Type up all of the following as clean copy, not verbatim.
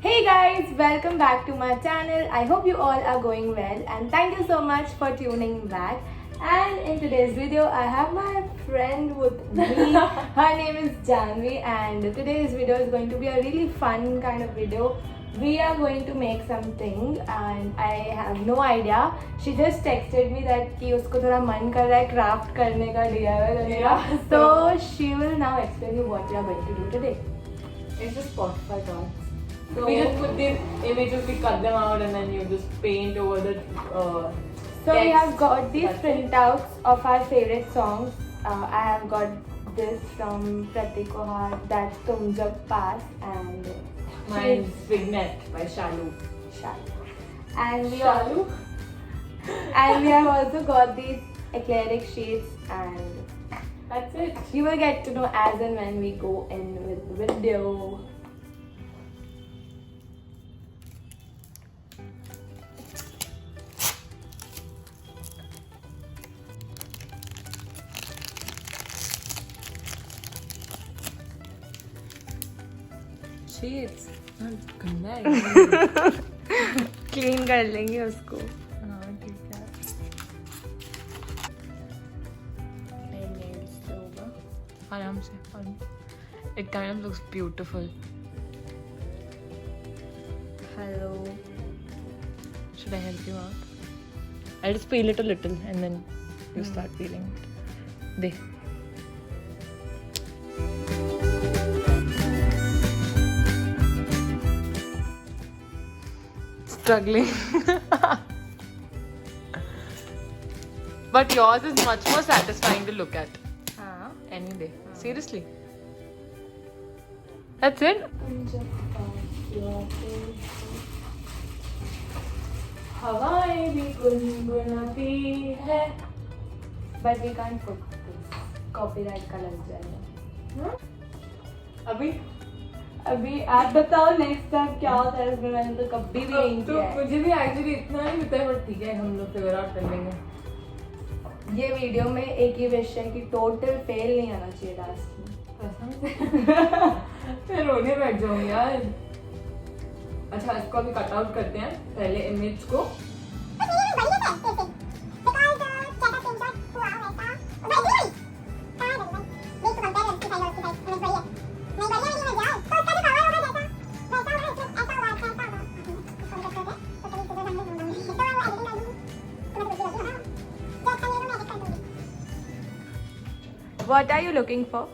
Hey guys, welcome back to my channel. I hope you all are going well and thank you so much for tuning back. And in today's video, I have my friend with me. Her name is Janvi and today's video is going to be a really fun kind of video. We are going to make something and I have no idea. She just texted me that कि उसको थोड़ा मन कर रहा है craft करने का DIY करने का. So she will now explain you what we are going to do today. It's just Spotify cards. So We just put these images, we cut them out, and then you just paint over the. So we text. have got these That's it. printouts of our favorite songs. I have got this from Pratik Kohar, that's Tum Jab Paas, and Mine's Vignet by Shalu. Shalu. And we Shalu? and we have also got these eclectic sheets, and That's it. you will get to know as and when we go in with the video. Sheets. Good Clean कर लेंगे उसको. आराम से. It kind of looks beautiful. Hello. Should I help you out? I'll just peel it a little and then you start peeling it. There. Struggling. But yours is much more satisfying to look at. हाँ. Any day. Seriously. That's it? हवाएं भी गुनगुनाती है. But we can't put this. Copyright का लग जाएगा. अभी आप बताओ नेक्स्ट टाइम क्या होता है इसमें. मैंने तो कभी भी नहीं तो किया है. मुझे भी एक्चुअली इतना नहीं पता है बट ठीक है हम लोग फिगर आउट कर लेंगे. ये वीडियो में एक ही विश है कि टोटल फेल नहीं आना चाहिए लास्ट में. मैं रोने बैठ जाऊंगी यार. अच्छा इसको अभी कट आउट करते हैं पहले इमेज को. What are you looking for?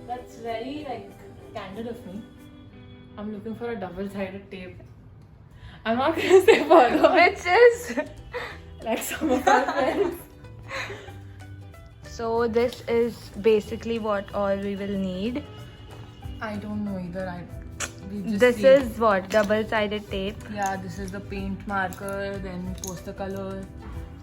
That's very like candid of me. I'm looking for a double-sided tape. I'm not gonna say follow. Which is Like some of our friends. so this is basically what all we will need. I don't know either. We just This see. is what double-sided tape. Yeah, this is the paint marker, then poster color,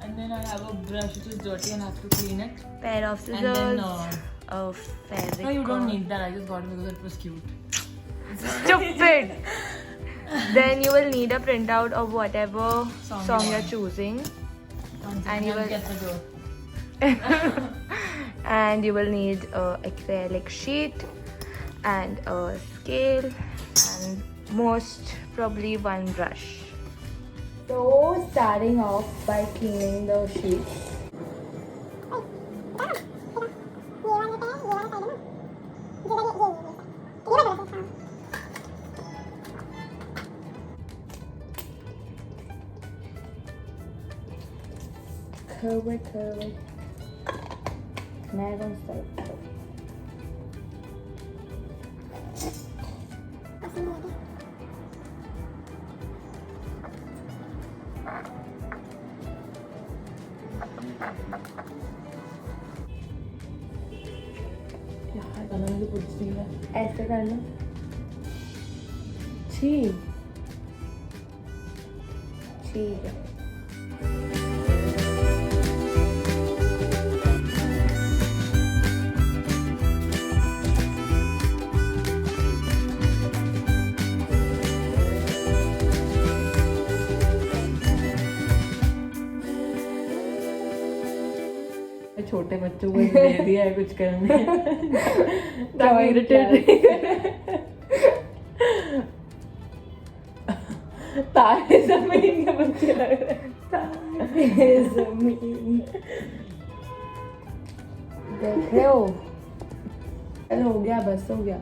and then I have a brush which is dirty and I have to clean it. Pair of And scissors. then, Of fabric. no, you don't need that. I just got it because it was cute. Stupid. Then you will need a printout of whatever Song song you you're want. choosing, And you will- get the door. and you will need a acrylic sheet and a scale and most probably one brush. So starting off by cleaning the sheet. Curve it. मैं कौन सा ऐसे कर लो. ठीक है. छोटे बच्चों को दे दिया है कुछ करने Drawing irritating. तारे जमीन के बच्चे लग रहे हैं। तारे जमीन देख रहे हो? चल हो गया, बस हो गया।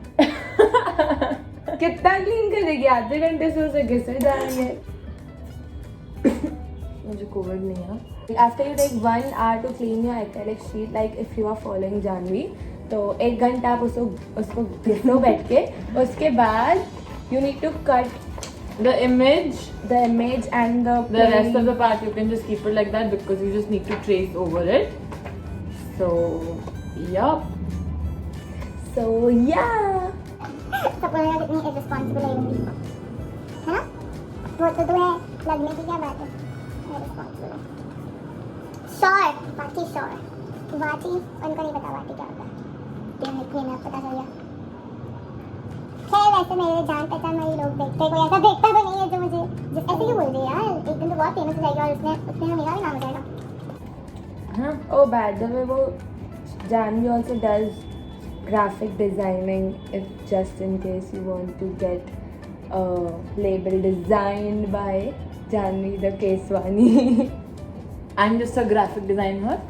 कितना क्लीन करेगी? आधे घंटे से उसे घिसे जाएंगे। मुझे कोविड नहीं है। After you take 1 hour to clean your acrylic sheet, like if you are following Janvi, तो 1 घंटा आप उसको घिसो बैठ के। उसके बाद you need to cut The image and the rest of the part you can just keep it like that because you just need to trace over it. So yeah. So yeah. सब बोलेगा कितनी irresponsible है ये लड़की, है ना? वो तो तुम्हें लगने की क्या बात है? Irresponsible है। Sure, वाटी sure, वाटी उनको नहीं पता वाटी क्या होता है। मेरे को पता चल गया। खैर वैसे मेरे जान पहचान वाले लोग देखते, कोई ऐसा देखता तो नहीं है जो मुझे ऐसे क्यों बोल रही है यार? एक दिन तो बहुत फेमस हो जाएगी और उसमें मेरा भी नाम हो जाएगा। Oh, by the way, वो Janvi also does graphic designing if just in case you want to get a label designed by Janvi the Keswani. I'm just a graphic designer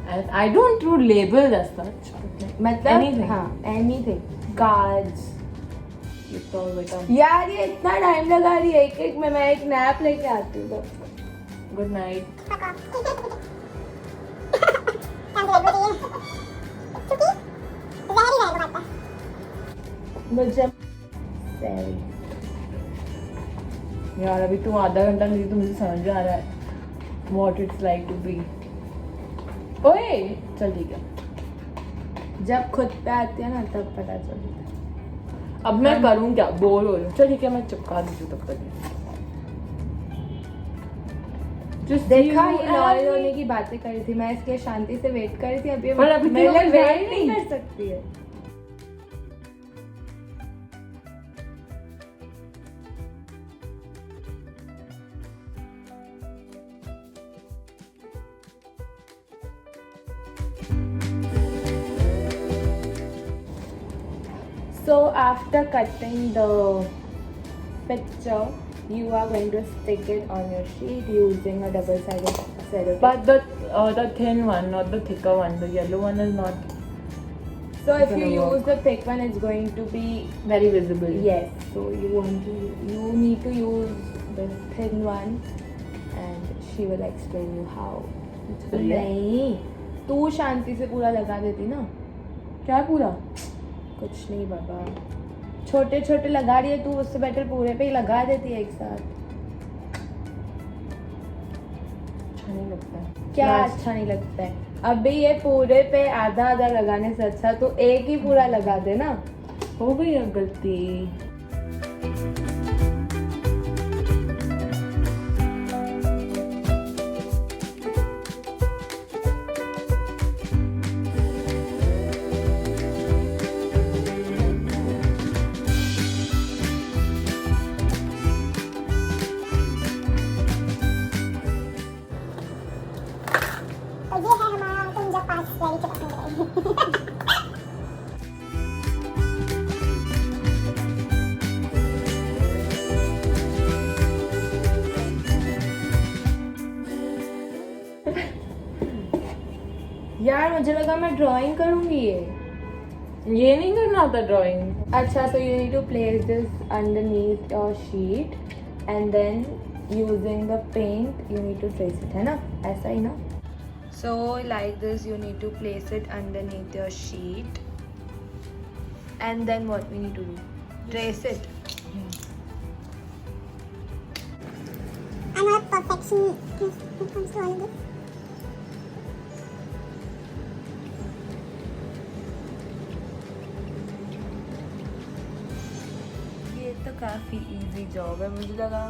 and I don't do labels as such. मतलब Anything. हाँ, anything, cards. You told बेटा. यार ये इतना time लगा रही है, एक में मैं एक नैप लेके आती हूँ तो। Good night. मुझे सही यार अभी तुम आधा घंटा नहीं तो मुझे समझ में आ रहा है what it's like to be. ओए चल ठीक है। जब खुद पे आती है ना तब पता चलता है। अब मैं करूँ क्या? बोर हो रही हूँ। चल ठीक है मैं चिपका देती हूँ तब तक। Just देखा you ये and लॉयल me. होने की बातें कर रही थी मैं, इसके शांति से वेट कर रही थी। अभी पर अभी मेरे तो लिए मैं वेट वेट नहीं नहीं कर सकती है। So after cutting the picture, you are going to stick it on your sheet using a double-sided cellotape. But the thin one, not the thicker one. The yellow one is not So if you gonna work. use the thick one, it's going to be very visible. yes. So you need to use the thin one, and she will explain you how. So, yeah. नहीं, तू शांति से पूरा लगा देती ना। क्या पूरा? कुछ नहीं बाबा, छोटे छोटे लगा रही है तू, उससे बेटर पूरे पे ही लगा देती है एक साथ। अच्छा नहीं लगता है। क्या अच्छा नहीं लगता है? अभी ये पूरे पे आधा आधा लगाने से अच्छा तो एक ही पूरा लगा दे ना। हो गई अब गलती। तो ये है हमारा कुंजा पास रेडी चिपकने के लिए। यार मुझे लगा मैं ड्राइंग करूंगी ये नहीं करना होता ड्राइंग। अच्छा, so you need to place this underneath your sheet and then using the paint you need to trace it, है ना? ऐसा ही ना? So like this you need to place it underneath your sheet and then what we need to do? Trace it. I'm not perfection when it comes to all of this. ये तो काफ़ी easy job है। मुझे लगा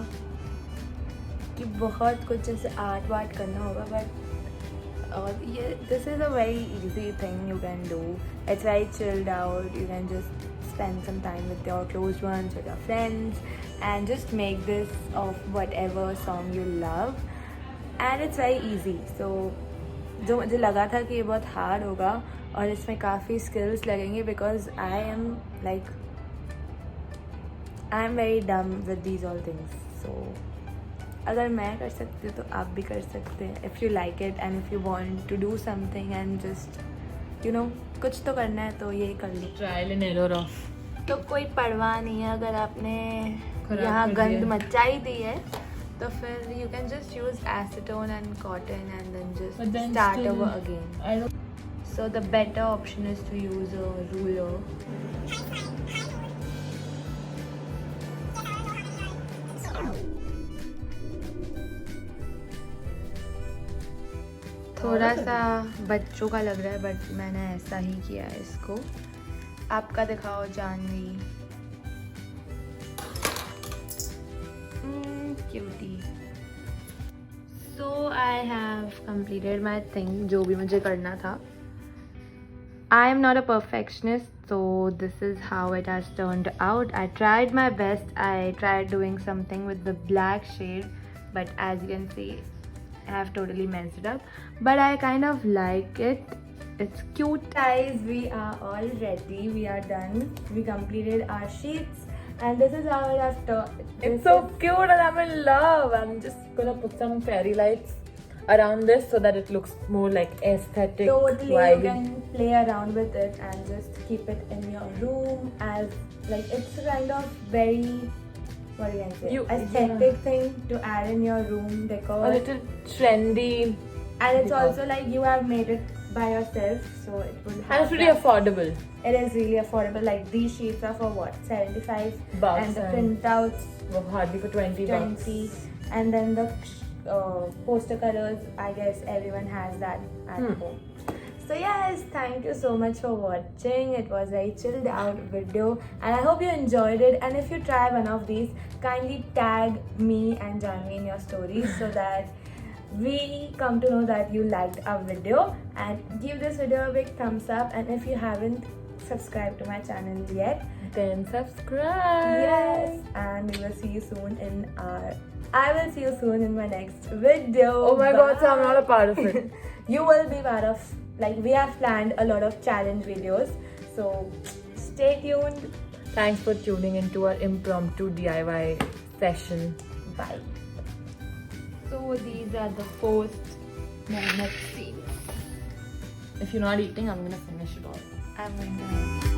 कि बहुत कुछ ऐसे आर्ट वार्ट करना होगा, बट और ये this is a very easy thing you can do. It's very chilled out, you can just spend some time with your close ones, with your friends, and just make this of whatever song you love, and it's very easy. So जो मुझे लगा था कि ये बहुत hard होगा और इसमें काफ़ी स्किल्स लगेंगे, because I am very dumb with these all things. So अगर मैं कर सकती हूँ तो आप भी कर सकते हैं. If you like it and if you want to do something and just you know कुछ तो करना है तो यही कर लो. Trial and error of. तो कोई परवाह नहीं है अगर आपने खराब यहाँ कर गंद दिया. मचाई दी है तो फिर you can just use acetone and cotton and then just But then start still, over again. I don't. So the better option is to use a ruler. थोड़ा सा बच्चों का लग रहा है बट मैंने ऐसा ही किया है इसको. आपका दिखाओ Jahnavi. Cutie. So I have completed my thing जो भी मुझे करना था. I am not a perfectionist, so this is how it has turned out. I tried my best. I tried doing something with the black shade, but as you can see, I have totally messed it up. But I kind of like it. It's cute. Guys, we are all ready. We are done. We completed our sheets, and this is how it has turned. It's so cute and I'm in love. I'm just gonna put some fairy lights around this so that it looks more like aesthetic. Totally, vibey. you can play around with it and just keep it in your room as like it's kind of very what do you can say aesthetic thing to add in your room decor. A little trendy. And it's decor. also like you have made it by yourself, so it will have. And it's really that- affordable. It is really affordable. Like these sheets are for what, 75 Bucks and the and- printouts Well, hardly for 20 bucks. 20, and then the poster colors. I guess everyone has that at home. So yes, thank you so much for watching. It was a very chilled out video and I hope you enjoyed it. And if you try one of these, kindly tag me and Janvi in your stories so that we come to know that you liked our video, and give this video a big thumbs up. And if you haven't subscribed to my channel yet, Then subscribe. yes, and we will see you soon in our I will see you soon in my next video. Oh my god, so I'm not a Bye. part of it. You will be part of, like, we have planned a lot of challenge videos, so stay tuned. Thanks for tuning into our impromptu DIY session. Bye. So these are the post magnet scenes. If you're not eating, I'm gonna finish it all. I'm going to